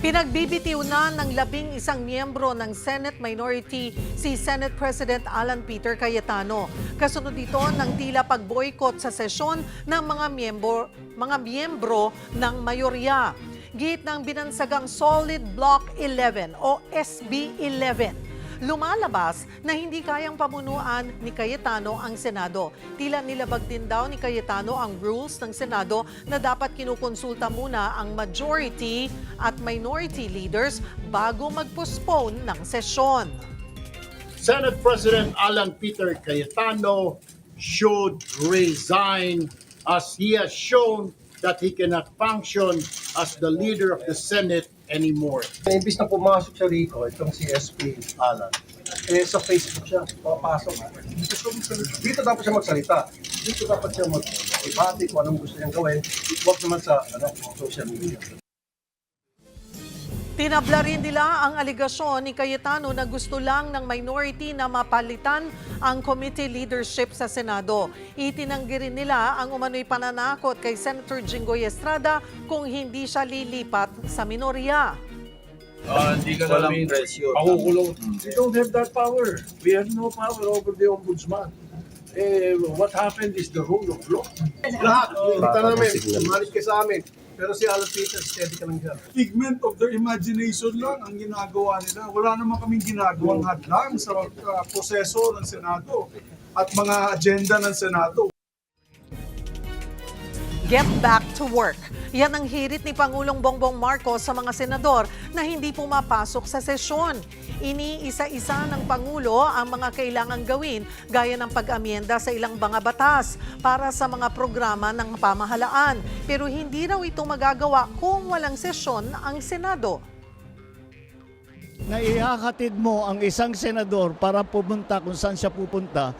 Pinagbibitiw na ng 11 miyembro ng Senate Minority si Senate President Alan Peter Cayetano. Kasunod dito ng tila pag-boycott sa sesyon ng mga miyembro ng mayorya. Git ng binansagang Solid Block 11 o SB 11. Lumalabas na hindi kayang pamunuan ni Cayetano ang Senado. Tila nilabag din daw ni Cayetano ang rules ng Senado na dapat kinukonsulta muna ang majority at minority leaders bago mag-postpone ng sesyon. Senate President Alan Peter Cayetano should resign as he has shown that he cannot function as the leader of the Senate anymore. Imbis na pumasok sa RICO, itong si SP Alan, sa Facebook siya, papasok. Dito dapat siya magsalita. Dito dapat siya mag-ibati kung anong gusto niyang gawin. Huwag naman sa social media. Tinabla rin nila ang aligasyon ni Cayetano na gusto lang ng minority na mapalitan ang committee leadership sa Senado. Itinanggi rin nila ang umano'y pananakot kay Senator Jinggoy Estrada kung hindi siya lilipat sa minorya. Hindi ka namin pakukulong. We don't have that power. We have no power over the ombudsman. What happened is the rule of law. Lahat, kita namin, umalis ka sa amin. Pero si Alan Peter, steady ka lang dyan. Figment of their imagination lang ang ginagawa nila. Wala naman kaming ginagawang hadlang sa proseso ng Senado at mga agenda ng Senado. Get back to work. Yan ang hirit ni Pangulong Bongbong Marcos sa mga senador na hindi pumapasok sa sesyon. Iniisa-isa ng Pangulo ang mga kailangang gawin gaya ng pag-amyenda sa ilang mga batas para sa mga programa ng pamahalaan. Pero hindi raw ito magagawa kung walang sesyon ang Senado. Na ihahatid mo ang isang senador para pupunta kung saan siya pupunta,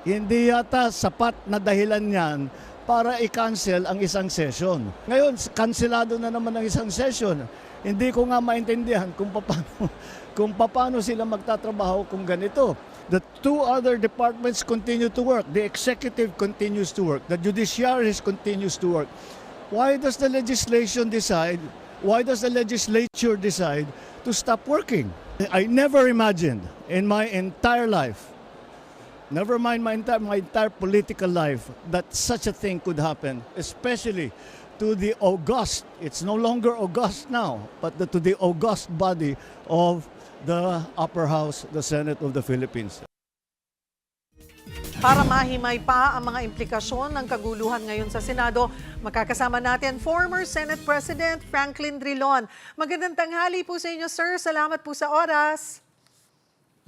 hindi yata sapat na dahilan yan para i-cancel ang isang session. Ngayon, kanselado na naman ang isang session. Hindi ko nga maintindihan kung paano sila magtatrabaho kung ganito. The two other departments continue to work. The executive continues to work. The judiciary continues to work. Why does the legislature decide to stop working? I never imagined in my entire life, never mind my entire political life, that such a thing could happen, especially to the august, it's no longer august now, but to the august body of the upper house, the Senate of the Philippines. Para mahimay pa ang mga implikasyon ng kaguluhan ngayon sa Senado, makakasama natin former Senate President Franklin Drilon. Magandang tanghali po sa inyo, sir. Salamat po sa oras.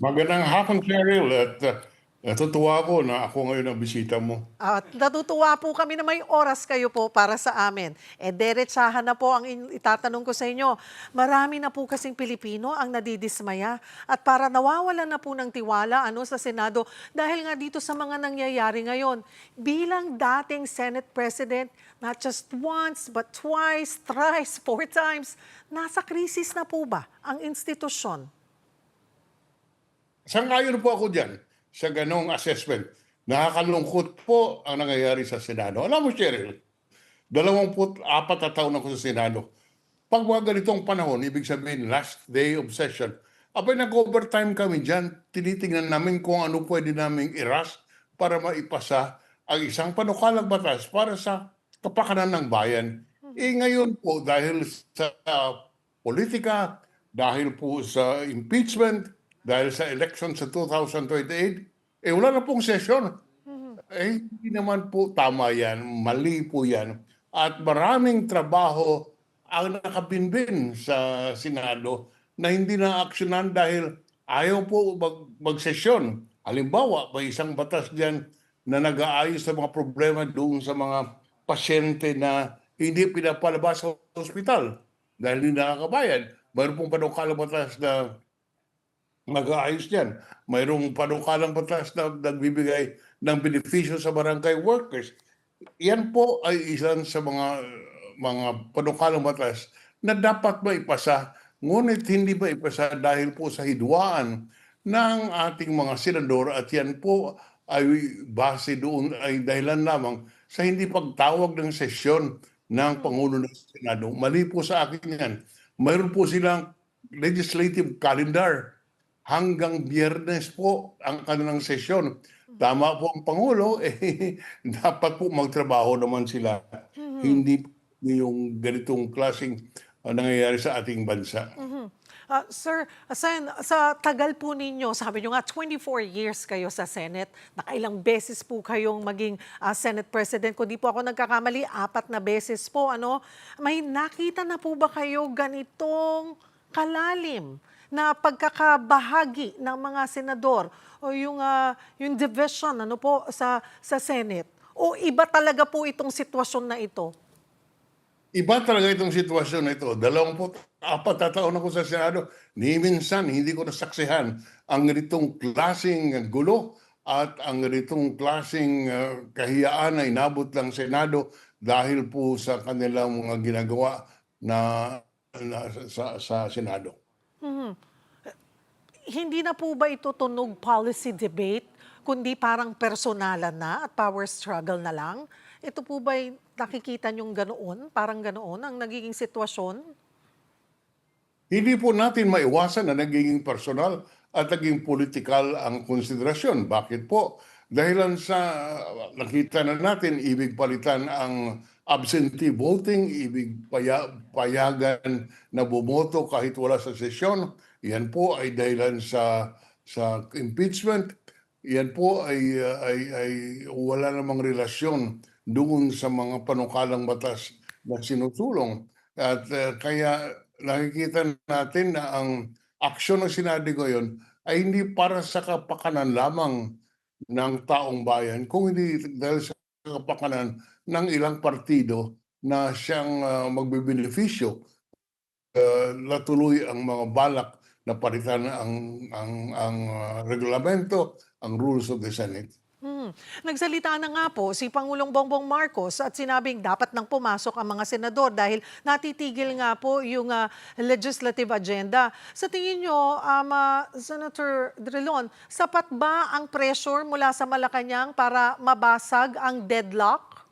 Magandang hapon, Cheryl, at natutuwa ko na ako ngayon ang bisita mo. At natutuwa po kami na may oras kayo po para sa amin. Diretsahan na po ang itatanong ko sa inyo. Marami na po kasing Pilipino ang nadidismaya at para nawawalan na po ng tiwala sa Senado dahil nga dito sa mga nangyayari ngayon. Bilang dating Senate President, not just once but twice, thrice, 4 times, nasa krisis na po ba ang institusyon? Sang-ayon po ako dyan sa ganong assessment. Nakakalungkot po ang nangyayari sa Senado. Alam mo, Cheryl, 24 na taon ako sa Senado. Pag mga ganitong panahon, ibig sabihin, last day of session, abay nag-overtime kami dyan. Tinitingnan namin kung ano pwede namin i-rush para maipasa ang isang panukalang batas para sa kapakanan ng bayan. Ngayon po, dahil sa politika, dahil po sa impeachment, dahil sa election sa 2028, wala na pong session. Hindi naman po tama yan, mali po yan. At maraming trabaho ang nakabinbin sa Senado na hindi na-aksyonan dahil ayaw po mag-sesyon. Halimbawa, may isang batas dyan na nag-aayos sa mga problema doon sa mga pasyente na hindi pinapalabas sa ospital dahil hindi nakakabayad. Mayroon pong panukalang batas na mag-aayos yan. Mayroong panukalang batas na nagbibigay ng benepisyo sa barangay workers. Yan po ay ilan sa mga panukalang batas na dapat maipasa, ngunit hindi maipasa dahil po sa hidwaan ng ating mga senador at yan po ay base doon ay dahilan lamang sa hindi pagtawag ng sesyon ng Pangulo ng Senado. Mali po sa akin yan. mayroon po silang legislative calendar. Hanggang Biyernes po ang kanilang sesyon. Tama po ang Pangulo, dapat po magtrabaho naman sila. Hindi yung ganitong klaseng nangyayari sa ating bansa. Sir, sa tagal po ninyo, sabi nyo nga 24 years kayo sa Senate, nakailang beses po kayong maging Senate President. Kung di po ako nagkakamali, 4 na beses po. May nakita na po ba kayo ganitong kalalim na pagkakabahagi ng mga senador o yung division po sa Senate? O iba talaga po itong sitwasyon na ito? Iba talaga itong sitwasyon na ito. 24 na taon ako sa Senado. Ni minsan, hindi ko nasaksihan ang ganitong klaseng gulo at ang ganitong klaseng kahiyaan na inabot ng Senado dahil po sa kanilang mga ginagawa sa Senado. Hindi na po ba ito tunog policy debate, kundi parang personalan na at power struggle na lang? Ito po ba nakikita niyong ganoon? Parang ganoon ang nagiging sitwasyon? Hindi po natin maiwasan na nagiging personal at naging political ang konsiderasyon. Bakit po? Dahilan sa nakita na natin, ibig palitan ang absentee voting, ibig payagan na bumoto kahit wala sa sesyon. Yan po ay dahilan sa impeachment. Yan po ay wala namang relasyon doon sa mga panukalang batas na sinusulong. At kaya nakikita natin na ang aksyon ng Senado ngayon ay hindi para sa kapakanan lamang ng taong bayan, kung hindi dahil sa kapakanan ng ilang partido na siyang magbebenepisyo. Natuloy ang mga balak na palitan ang reglamento, ang rules of the Senate. Nagsalita na nga po si Pangulong Bongbong Marcos at sinabing dapat nang pumasok ang mga senador dahil natitigil nga po yung legislative agenda. Sa tingin nyo, Senator Drilon, sapat ba ang pressure mula sa Malacanang para mabasag ang deadlock?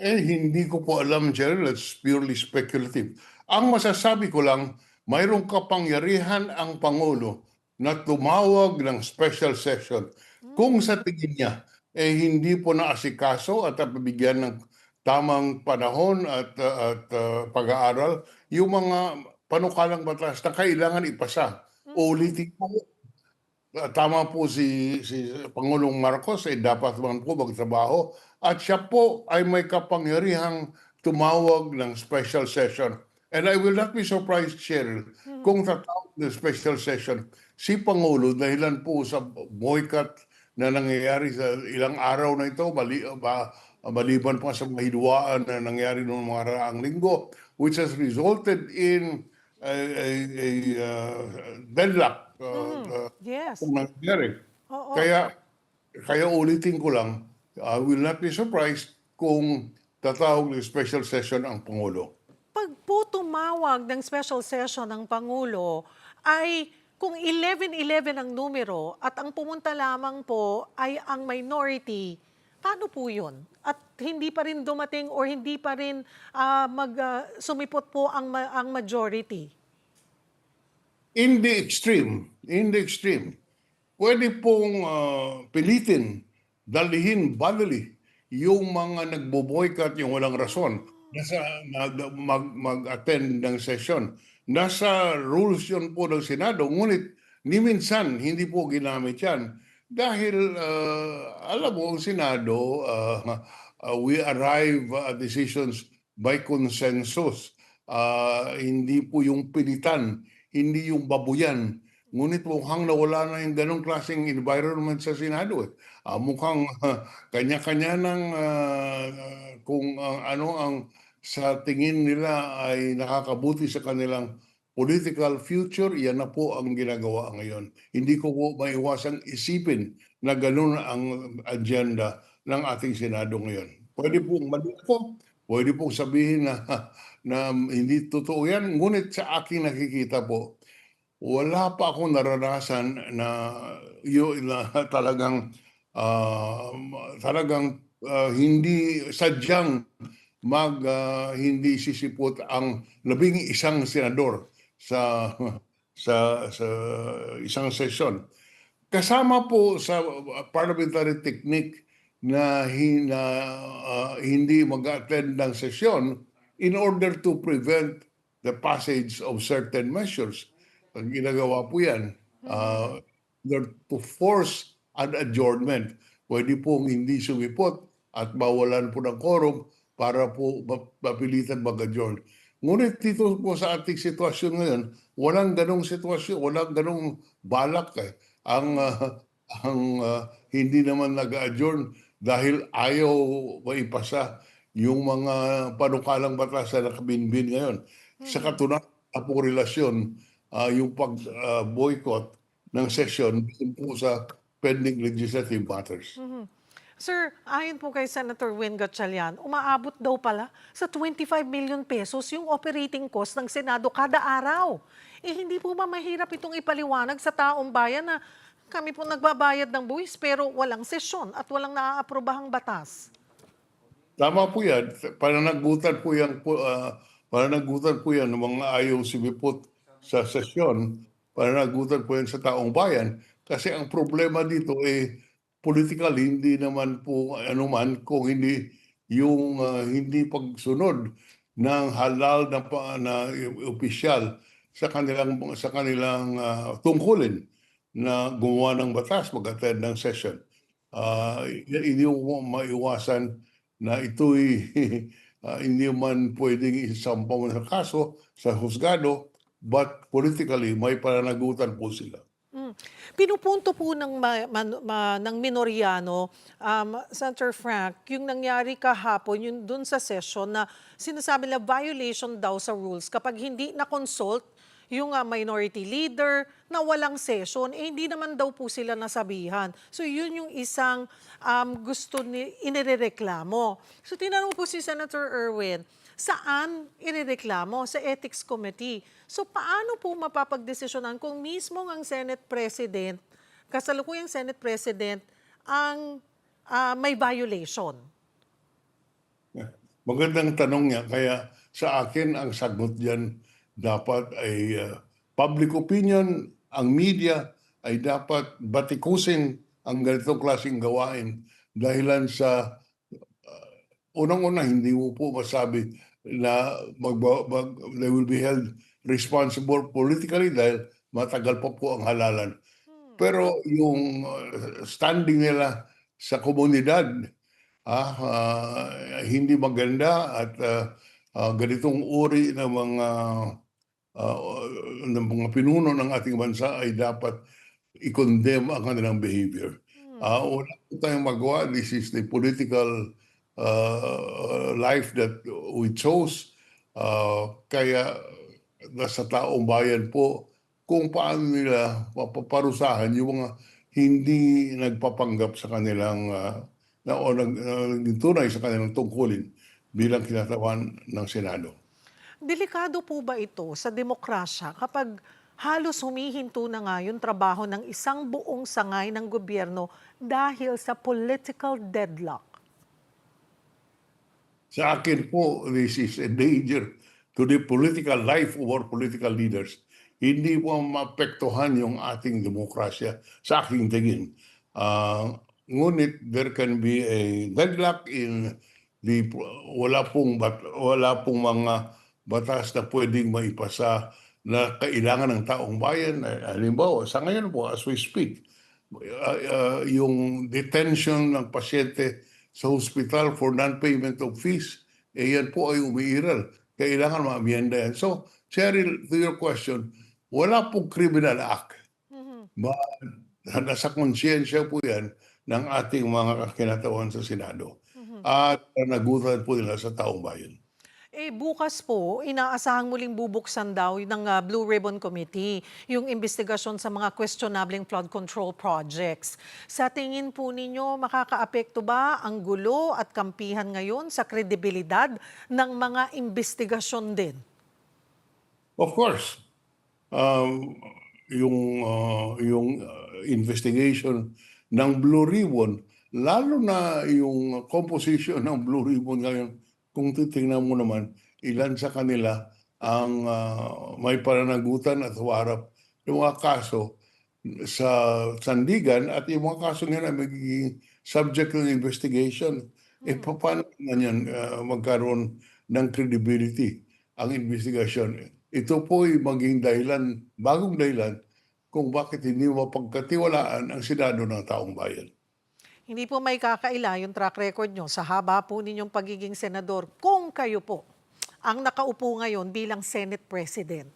Hindi ko po alam, Gerald. It's purely speculative. Ang masasabi ko lang, mayroong kapangyarihan ang Pangulo na tumawag ng special session kung sa tingin niya hindi po naasikaso at bibigyan ng tamang panahon at pag-aaral yung mga panukalang batas na kailangan ipasa. Ulitin po, tama po si Pangulong Marcos dapat man po magtrabaho at siya po ay may kapangyarihang tumawag ng special session. And I will not be surprised, Cheryl, kung tatawag ng special session si Pangulo dahilan po sa boycott na nangyayari sa ilang araw na ito, maliban pa sa mahidwaan na nangyari noong mga raang linggo, which has resulted in a deadlock. Yes. Kung nangyari. Oo. Kaya ulitin ko lang, I will not be surprised kung tatawag ng special session ang Pangulo. Pag po tumawag ng special session ng Pangulo, ay kung 11-11 ang numero at ang pumunta lamang po ay ang minority, paano po yun? At hindi pa rin dumating or hindi pa rin sumipot po ang majority? In the extreme, pwede pong pilitin, dalhin bodily yung mga nagbo-boycott, yung walang rason, mag-attend ng session. Nasa rules yun po ng Senado, ngunit ni minsan hindi po ginamit yan. Dahil, alam mo, ang Senado, we arrive at decisions by consensus. Hindi po yung pilitan, hindi yung babuyan. Ngunit mukhang nawala na yung ganong klaseng environment sa Senado. Mukhang kanya-kanya ng kung ano ang sa tingin nila ay nakakabuti sa kanilang political future, yan na po ang ginagawa ngayon. Hindi ko po maiwasang isipin na gano'n ang agenda ng ating Senado ngayon. Pwede pong mali po, pwede pong sabihin na hindi totoo yan, ngunit sa aking nakikita po, wala pa akong naranasan na talagang hindi sadyang hindi sisipot ang 11 senador sa sa isang sesyon. Kasama po sa parliamentary technique na, hindi mag-attend ng sesyon in order to prevent the passage of certain measures. Ang ginagawa po yan, to force an adjournment. Pwede pong hindi sumipot at bawalan po ng quorum para po mapilitan mag-adjourn. Ngunit dito po sa ating sitwasyon ngayon, walang ganong sitwasyon, walang ganong balak. Hindi naman nag-adjourn dahil ayaw maipasa yung mga panukalang batas na nakabinbin ngayon. Sa katunayan po relasyon yung pag-boycott ng session po sa pending legislative matters. Sir, ayon po kay Senator Win Gatchalian, umaabot daw pala sa 25 million pesos yung operating cost ng Senado kada araw. Hindi po ba mahirap itong ipaliwanag sa taong bayan na kami po nagbabayad ng buwis pero walang sesyon at walang naaaprobahang batas? Tama po yan. Pananagutan po yan ng mga ayaw sumipot sa sesyon. Pananagutan po yan sa taong bayan. Kasi ang problema dito politically, hindi naman po anuman kung hindi yung hindi pagsunod ng halal na opisyal sa kanilang tungkulin na gumawa ng batas, mag-attend ng session. Hindi mo maiwasan na ito'y hindi man pwedeng isampaw ng kaso sa husgado, but politically may pananagutan po sila. Pinupunto po ng Minoriano, Senator Frank, yung nangyari kahapon, yung dun sa session na sinasabi na violation daw sa rules kapag hindi na-consult yung minority leader na walang session, hindi naman daw po sila nasabihan. So yun yung isang gusto inireklamo. So tinanong po si Senator Erwin, saan inireklamo? Sa Ethics Committee. So paano po mapapagdesisyonan kung mismo ang Senate President, kasalukuyang Senate President, ang may violation? Magandang tanong niya. Kaya sa akin, ang sagot diyan dapat ay public opinion, ang media ay dapat batikusin ang ganitong klaseng gawain dahilan sa unang-una, hindi mo po masabi na they will be held responsible politically dahil matagal pa po ang halalan. Pero yung standing nila sa komunidad hindi maganda at ganitong uri ng mga pinuno ng ating bansa ay dapat i-condemn ang kanilang behavior. Wala po tayong magawa. This is the political life that we chose. Kaya nasa taong bayan po kung paano nila paparusahan yung mga hindi nagpapanggap sa kanilang o nagtunay sa kanilang tungkulin bilang kinatawan ng Senado. Delikado po ba ito sa demokrasya kapag halos humihinto na nga yung trabaho ng isang buong sangay ng gobyerno dahil sa political deadlock? Sa akin po, this is a danger to the political life of our political leaders. Hindi po maapektuhan yung ating demokrasya sa aking tingin. Ngunit there can be a deadlock in wala pong mga batas na pwedeng maipasa na kailangan ng taong bayan. Halimbawa, sa ngayon po, as we speak, yung detention ng pasyente sa hospital for non-payment of fees, yan po ay umiiral. Kailangan ma-amyenda yan. So, Cheryl, to your question, wala pong criminal act. Nasa konsyensya po yan ng ating mga kinatawan sa Senado. At nagutan po nila sa taong bayan. Bukas po, inaasahang muling bubuksan daw ng Blue Ribbon Committee yung investigasyon sa mga questionabling flood control projects. Sa tingin po ninyo, makakaapekto ba ang gulo at kampihan ngayon sa kredibilidad ng mga investigasyon din? Of course. Yung investigation ng Blue Ribbon, lalo na yung composition ng Blue Ribbon ngayon, kung titingnan mo naman, ilan sa kanila ang may pananagutan at huwarap yung mga kaso sa sandigan at yung mga kaso nila magiging subject ng investigation. Paano na yan magkaroon ng credibility ang investigation? Ito po ay maging dahilan, bagong dahilan, kung bakit hindi mapagkatiwalaan ang Senado ng taong bayan. Hindi po may kakaila yung track record nyo sa haba po ninyong pagiging senador. Kung kayo po ang nakaupo ngayon bilang Senate President,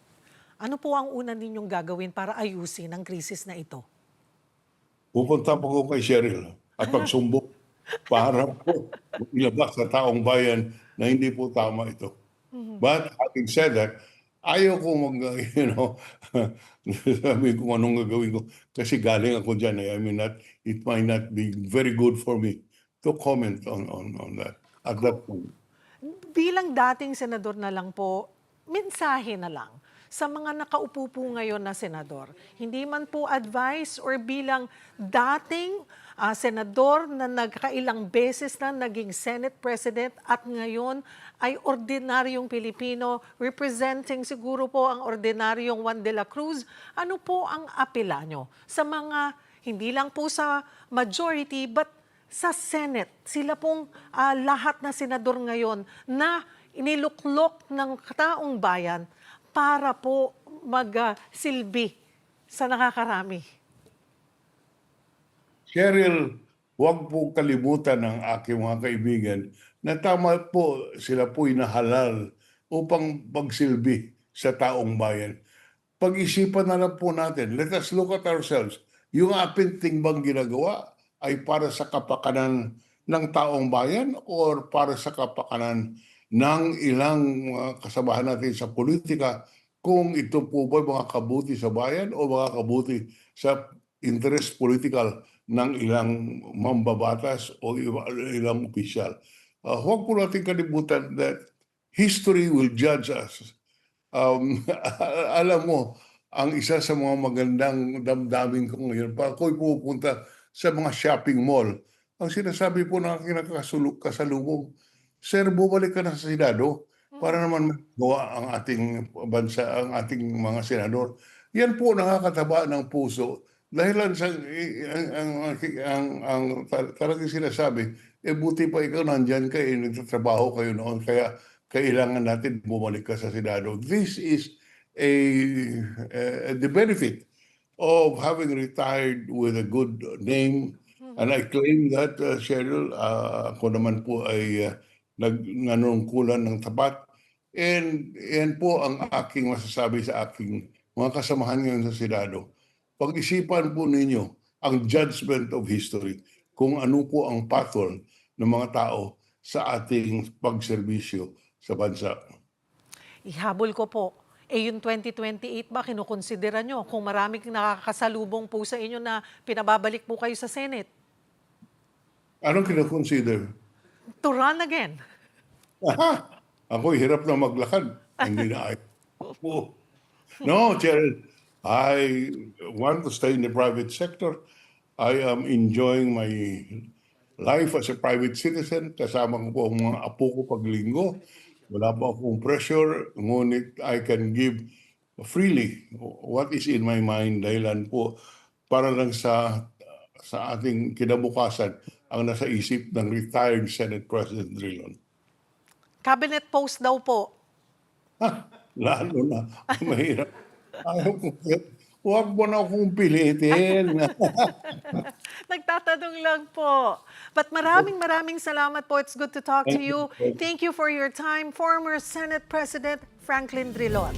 ano po ang una ninyong gagawin para ayusin ang krisis na ito? Pupunta po ko kay Cheryl at pagsumbong para po ilabas sa taong bayan na hindi po tama ito. But having said that, ayaw ko sabi ko anong gagawin ko kasi galing ako dyan. I mean, it might not be very good for me to comment on that at that point. Bilang dating senador na lang po, mensahe na lang sa mga nakaupo po ngayon na senador. Hindi man po advice or bilang dating senador na nagkailang beses na naging Senate President at ngayon ay ordinaryong Pilipino representing siguro po ang ordinaryong Juan de la Cruz. Ano po ang apela nyo sa mga, hindi lang po sa majority, but sa Senate? Sila pong lahat na senador ngayon na iniluklok ng taong bayan para po magsilbi sa nakakarami. Cheryl, huwag po kalimutan ng aking mga kaibigan na tama po sila po inahalal upang magsilbi sa taong bayan. Pag-isipan na lang po natin, let us look at ourselves. Yung ating tingbang ginagawa ay para sa kapakanan ng taong bayan or para sa kapakanan ng ilang mga kasamahan natin sa politika, kung ito po ba mga kabuti sa bayan o mga kabuti sa interest political ng ilang mambabatas o ilang opisyal. Huwag po natin kalimutan that history will judge us. Alam mo, ang isa sa mga magandang damdamin ko ngayon, pag ako'y pupunta sa mga shopping mall, ang sinasabi po ng aking kasalubong, Sir, bumalik ka na sa Senado para naman magawa ang ating bansa, ang ating mga senador. Yan po nakakataba ng puso dahil sa talagang sinasabi, buti pa ikaw nandyan ka, nagtatrabaho kayo noon, kaya kailangan natin bumalik ka sa Senado. This is the benefit of having retired with a good name. And I claim that, Cheryl, ako naman po ay nanungkulan ng tapat. And yan po ang aking masasabi sa aking mga kasamahan ngayon sa Senado. Pag-isipan po ninyo ang judgment of history kung ano po ang pattern ng mga tao sa ating pagserbisyo sa bansa. Ihabol ko po, yung 2028 ba kinukonsidera nyo kung maraming nakakasalubong po sa inyo na pinababalik po kayo sa Senate? Anong kinoconsider? To run again. Ako, hirap na maglakad. Hindi na ay. No, Cheryl, I want to stay in the private sector. I am enjoying my life as a private citizen. Kasama ko po ang mga apo ko paglinggo. Wala pa akong pressure, ngunit I can give freely what is in my mind dahilan po para lang sa ating kinabukasan ang nasa isip ng retired Senate President Drilon. Cabinet post daw po. Lalo na. Mahirap. Ayaw ko. Huwag mo na akong pilitin. Nagtatanong lang po. But maraming salamat po. It's good to talk to you. Thank you for your time, former Senate President Franklin Drilon.